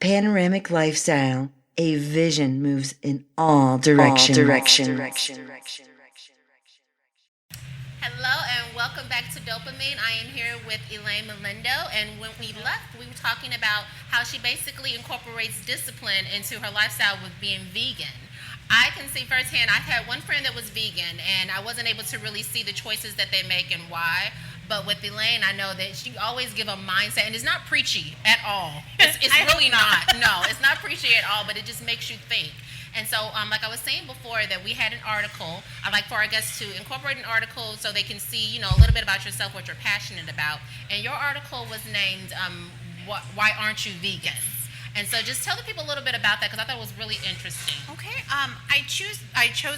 panoramic lifestyle, a vision moves in all directions. Hello and welcome back to Dopamine. I am here with Elaine Melindo, and when we left, we were talking about how she basically incorporates discipline into her lifestyle with being vegan. I can see firsthand, I had one friend that was vegan, and I wasn't able to really see the choices that they make and why. But with Elaine, I know that she always give a mindset, and it's not preachy at all. It's really not. No, it's not preachy at all, but it just makes you think. And so, like I was saying before, that we had an article. I'd like for our guests to incorporate an article so they can see, a little bit about yourself, what you're passionate about. And your article was named, Why Aren't You Vegan? And so just tell the people a little bit about that, because I thought it was really interesting. Okay. I chose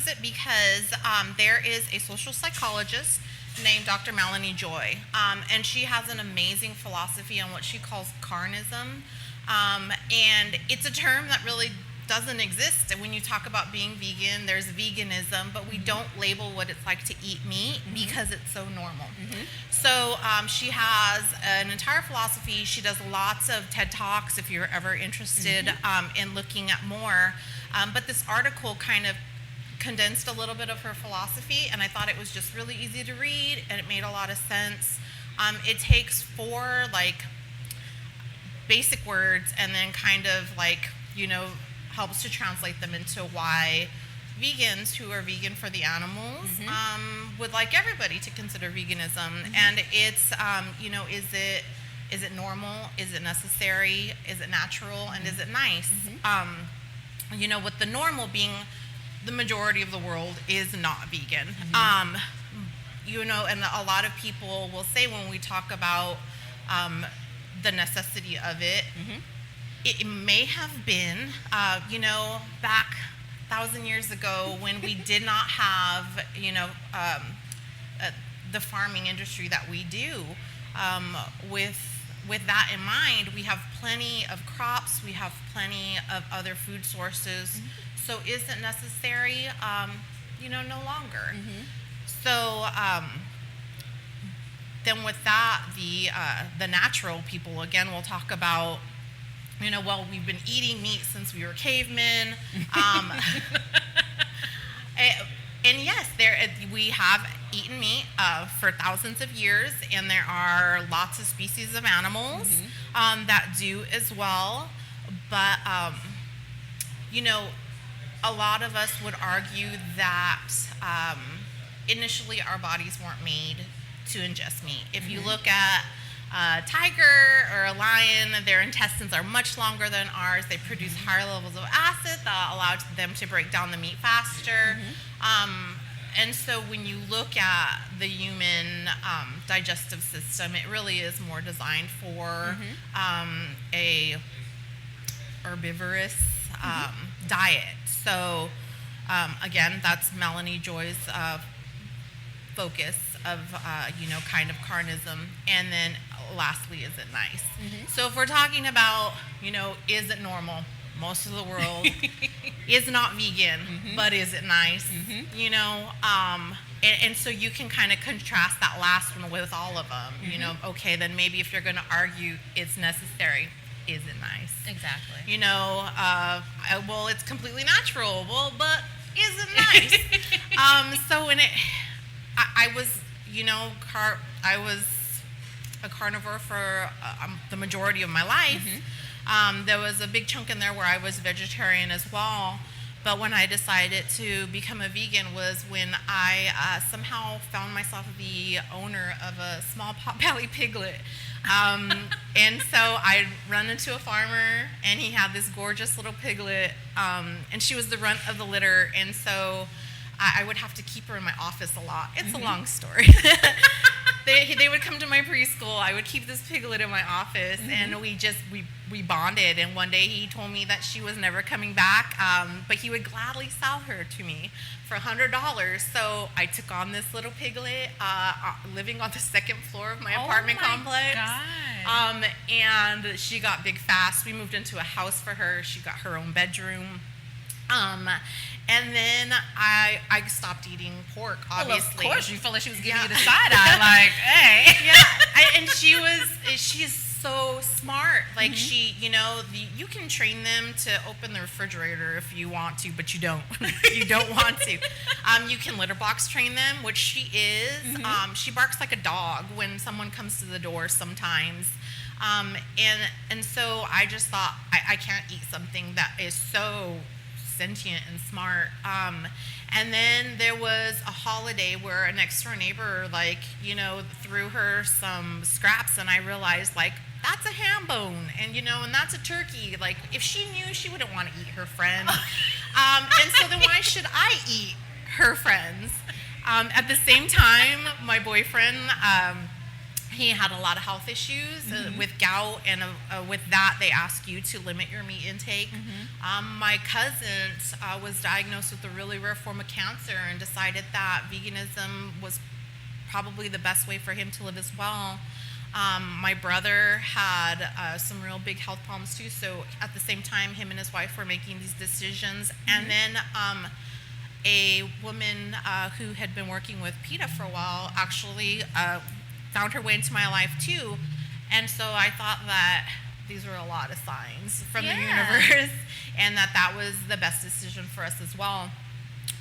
it because there is a social psychologist named Dr. Melanie Joy, and she has an amazing philosophy on what she calls carnism, and it's a term that really doesn't exist. And when you talk about being vegan, there's veganism, but we don't label what it's like to eat meat because it's so normal. So she has an entire philosophy. She does lots of TED Talks if you're ever interested in looking at more. But this article kind of condensed a little bit of her philosophy, and I thought it was just really easy to read, and it made a lot of sense. It takes four basic words and then kind of helps to translate them into why vegans who are vegan for the animals would like everybody to consider veganism. And it's is it normal, is it necessary, is it natural, and is it nice? With the normal being the majority of the world is not vegan. And a lot of people will say when we talk about the necessity of it, it may have been, back 1,000 years ago when we did not have, the farming industry that we do. With that in mind, we have plenty of crops, we have plenty of other food sources. So is it necessary? No longer. So then with that, the natural people, again, we'll talk about, we've been eating meat since we were cavemen. And yes, we have eaten meat for thousands of years, and there are lots of species of animals that do as well. But, a lot of us would argue that initially our bodies weren't made to ingest meat. If you look at a tiger or a lion, their intestines are much longer than ours. They produce higher levels of acid that allow them to break down the meat faster. And so when you look at the human digestive system, it really is more designed for a herbivorous diet. So again, that's Melanie Joy's focus of kind of carnism. And then lastly, is it nice? So if we're talking about is it normal? Most of the world is not vegan, but is it nice? And so you can kind of contrast that last one with all of them. Okay, then maybe if you're going to argue it's necessary, is it nice? Exactly. Well, it's completely natural. Well, but is it nice? So when I was, I was a carnivore for the majority of my life. There was a big chunk in there where I was vegetarian as well. But when I decided to become a vegan was when I somehow found myself the owner of a small potbelly piglet. And so I run into a farmer, and he had this gorgeous little piglet, and she was the runt of the litter, and so I would have to keep her in my office a lot. It's a long story. They would come to my preschool. I would keep this piglet in my office, and we bonded. And one day he told me that she was never coming back, but he would gladly sell her to me for $100. So I took on this little piglet, living on the second floor of my apartment complex. God. And she got big fast. We moved into a house for her. She got her own bedroom. And then I stopped eating pork, obviously. Well, of course, you felt like she was giving you the side eye, like, hey. Yeah, and she is so smart. Like she, you can train them to open the refrigerator if you want to, but you don't. You don't want to. You can litter box train them, which she is. She barks like a dog when someone comes to the door sometimes. And so I just thought I can't eat something that is so sentient and smart. And then there was a holiday where a next door neighbor, threw her some scraps, and I realized, that's a ham bone, and that's a turkey. Like, if she knew, she wouldn't want to eat her friend. And so then why should I eat her friends? At the same time, my boyfriend, he had a lot of health issues with gout, and with that, they ask you to limit your meat intake. My cousin was diagnosed with a really rare form of cancer and decided that veganism was probably the best way for him to live as well. My brother had some real big health problems too, so at the same time, him and his wife were making these decisions. And then a woman who had been working with PETA for a while actually found her way into my life too, and so I thought that these were a lot of signs from the universe, and that was the best decision for us as well.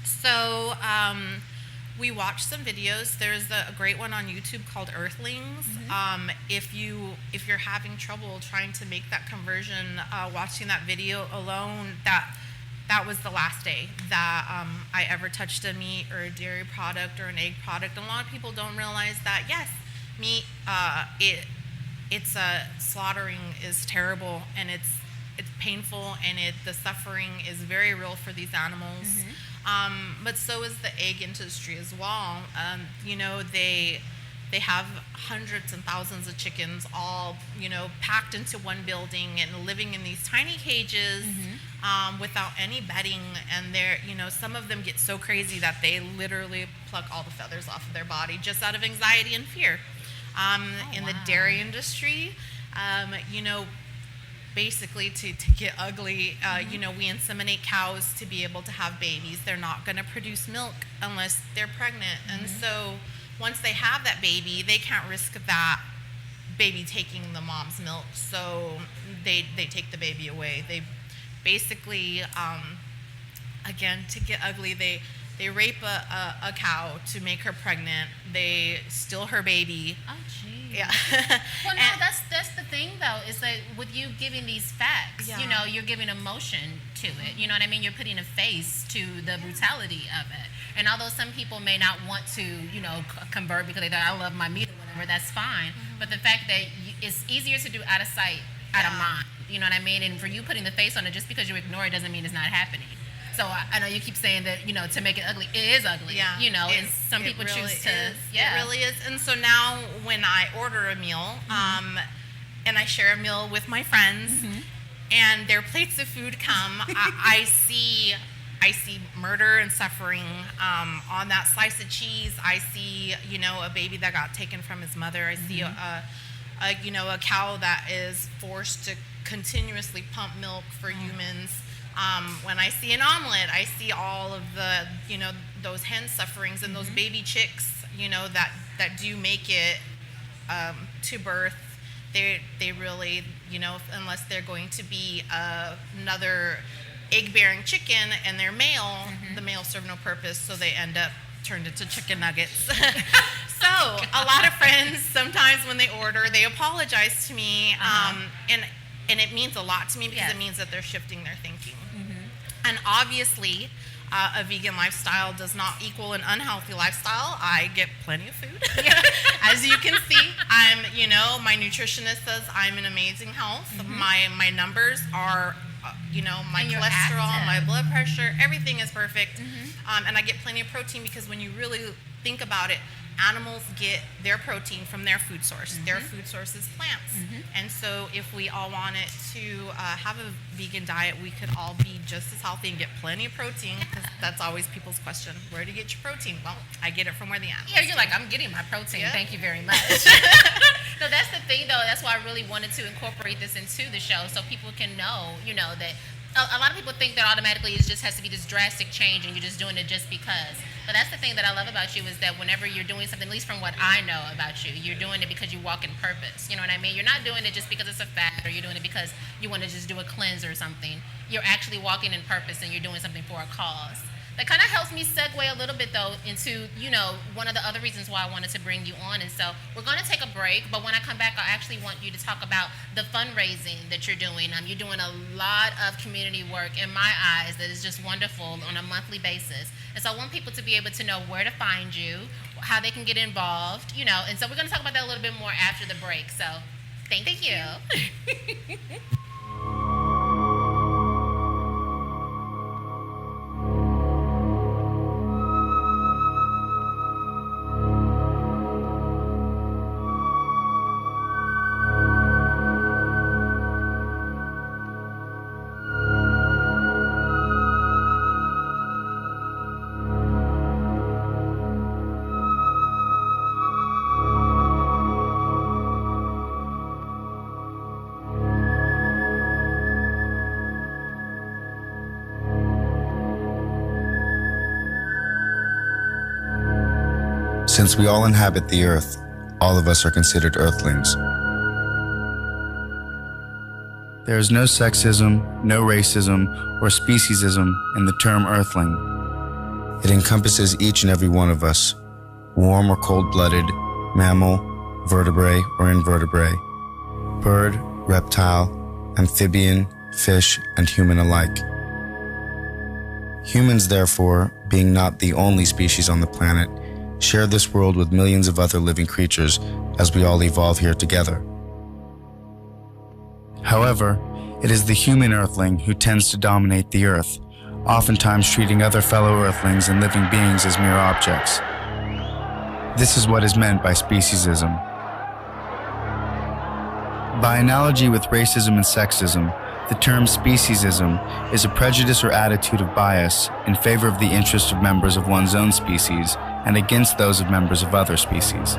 So we watched some videos. There's a great one on YouTube called Earthlings. If you're having trouble trying to make that conversion, watching that video alone, that was the last day that I ever touched a meat or a dairy product or an egg product. And a lot of people don't realize that, yes, meat, it's slaughtering is terrible, and it's painful, and the suffering is very real for these animals. But so is the egg industry as well. They have hundreds and thousands of chickens all, packed into one building and living in these tiny cages without any bedding. And they're, some of them get so crazy that they literally pluck all the feathers off of their body just out of anxiety and fear. In the dairy industry, basically to get ugly, we inseminate cows to be able to have babies. They're not going to produce milk unless they're pregnant. And so once they have that baby, they can't risk that baby taking the mom's milk. So they take the baby away. They basically, again, to get ugly, they rape a cow to make her pregnant. They steal her baby. Oh, geez. Yeah. Well, no, that's the thing, though, is that with you giving these facts, you're giving emotion to it. You know what I mean? You're putting a face to the brutality of it. And although some people may not want to, convert because they thought, I love my meat or whatever, that's fine. But the fact that it's easier to do out of sight, out of mind. You know what I mean? And for you putting the face on it, just because you ignore it doesn't mean it's not happening. So I know you keep saying that, to make it ugly, it is ugly. Yeah. And some people really choose to. Yeah. It really is. And so now when I order a meal, and I share a meal with my friends, and their plates of food come, I see murder and suffering on that slice of cheese. I see, a baby that got taken from his mother. I see a cow that is forced to continuously pump milk for humans. When I see an omelet, I see all of the, those hen sufferings and those baby chicks, that do make it to birth. They really, unless they're going to be another egg-bearing chicken and they're male, the males serve no purpose, so they end up turned into chicken nuggets. So a lot of friends, sometimes when they order, they apologize to me, and it means a lot to me because it means that they're shifting their thinking. And obviously, a vegan lifestyle does not equal an unhealthy lifestyle. I get plenty of food. As you can see, my nutritionist says I'm in amazing health. My numbers are, my cholesterol, my blood pressure, everything is perfect. And I get plenty of protein because when you really think about it, animals get their protein from their food source. Their food source is plants. And so if we all wanted to have a vegan diet, we could all be just as healthy and get plenty of protein, because that's always people's question. Where do you get your protein? Well, I get it from where the animals you're like, I'm getting my protein. Thank you very much. No, that's the thing, though. That's why I really wanted to incorporate this into the show so people can know, that a lot of people think that automatically it just has to be this drastic change and you're just doing it just because. But that's the thing that I love about you is that whenever you're doing something, at least from what I know about you, you're doing it because you walk in purpose. You know what I mean? You're not doing it just because it's a fad or you're doing it because you want to just do a cleanse or something. You're actually walking in purpose and you're doing something for a cause. That kind of helps me segue a little bit, though, into, one of the other reasons why I wanted to bring you on. And so we're going to take a break, but when I come back, I actually want you to talk about the fundraising that you're doing. You're doing a lot of community work, in my eyes, that is just wonderful on a monthly basis. And so I want people to be able to know where to find you, how they can get involved, And so we're going to talk about that a little bit more after the break. So thank you. Since we all inhabit the earth, all of us are considered earthlings. There is no sexism, no racism, or speciesism in the term earthling. It encompasses each and every one of us, warm or cold-blooded, mammal, vertebrate or invertebrate, bird, reptile, amphibian, fish, and human alike. Humans, therefore, being not the only species on the planet, share this world with millions of other living creatures as we all evolve here together. However, it is the human earthling who tends to dominate the earth, oftentimes treating other fellow earthlings and living beings as mere objects. This is what is meant by speciesism. By analogy with racism and sexism, the term speciesism is a prejudice or attitude of bias in favor of the interests of members of one's own species and against those of members of other species.